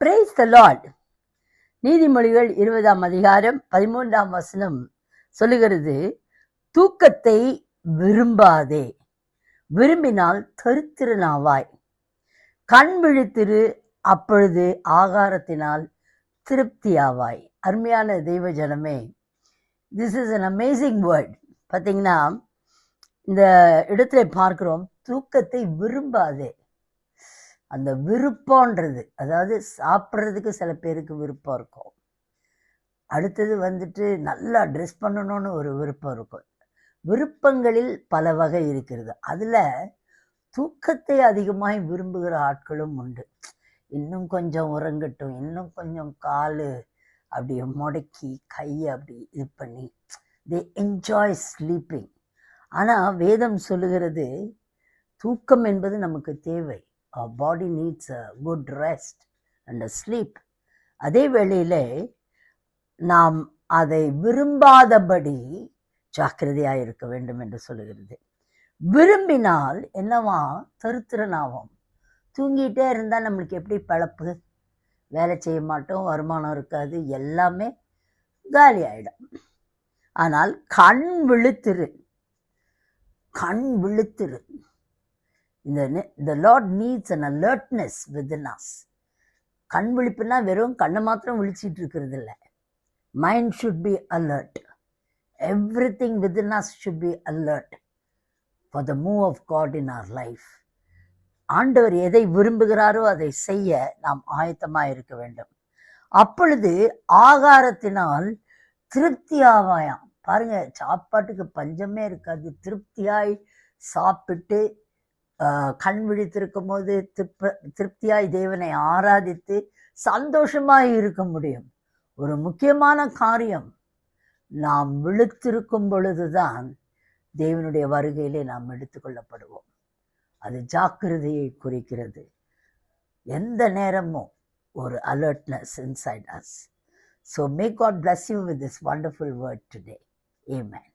Praise the Lord. நீதிமொழிகள் 20ஆம் அதிகாரம் 13ஆம் வசனம் சொல்லுகிறது, தூக்கத்தை விரும்பாதே, விரும்பினால் தரித்திரனாவாய். கண் விழித்திரு, அப்பொழுது ஆகாரத்தினால் திருப்தியாவாய். அருமையான தெய்வ ஜனமே, this is an amazing word. பார்த்தீங்கன்னா, இந்த இடத்துல பார்க்கிறோம், தூக்கத்தை விரும்பாதே. அந்த விருப்பம்ன்றது, அதாவது சாப்பிட்றதுக்கு சில பேருக்கு விருப்பம் இருக்கும், அடுத்தது வந்துட்டு நல்லா ட்ரெஸ் பண்ணணும்னு ஒரு விருப்பம் இருக்கும். விருப்பங்களில் பல வகை இருக்கிறது. அதில் தூக்கத்தை அதிகமாய் விரும்புகிற ஆட்களும் உண்டு. இன்னும் கொஞ்சம் உறங்கட்டும், இன்னும் கொஞ்சம் கால் அப்படியே முடக்கி கையை அப்படி இது பண்ணி தே என்ஜாய் ஸ்லீப்பிங். ஆனால் வேதம் சொல்லுகிறது, தூக்கம் என்பது நமக்கு தேவை. Our body needs a good rest and a sleep. அதே வேளையிலே நாம் அதை விரும்பாதபடி ஜாக்கிரதையாக இருக்க வேண்டும் என்று சொல்லுகிறது. விரும்பினால் என்னவா, தரித்திரனாகும். தூங்கிட்டே இருந்தால் நம்மளுக்கு எப்படி பழப்பு? வேலை செய்ய மாட்டோம், வருமானம் இருக்காது, எல்லாமே காலி ஆகிடும். ஆனால் கண் விழித்திரு, கண் விழித்திரு. The Lord needs an alertness within us. கண் விழிப்புனா வெறும் கண்ணை மாத்திரம் விழிச்சிட்டு இருக்கிறது இல்லை. Mind should be alert. Everything within us should be alert for the move of God in our life. ஆண்டவர் எதை விரும்புகிறாரோ அதை செய்ய நாம் ஆயத்தமாக இருக்க வேண்டும். அப்பொழுது ஆகாரத்தினால் திருப்தியாவாயாம். பாருங்க, சாப்பாட்டுக்கு பஞ்சமே இருக்காது. திருப்தியாய் சாப்பிட்டு கண் விழித்திருக்கும் போது திருப்தியாய் தேவனை ஆராதித்து சந்தோஷமாய் இருக்க முடியும். ஒரு முக்கியமான காரியம், நாம் விழித்திருக்கும் பொழுதுதான் தேவனுடைய வருகையிலே நாம் எடுத்துக்கொள்ளப்படுவோம். அது ஜாக்கிரதையை குறிக்கிறது. எந்த நேரமும் ஒரு alertness inside us. So may God bless you with this wonderful word today. Amen.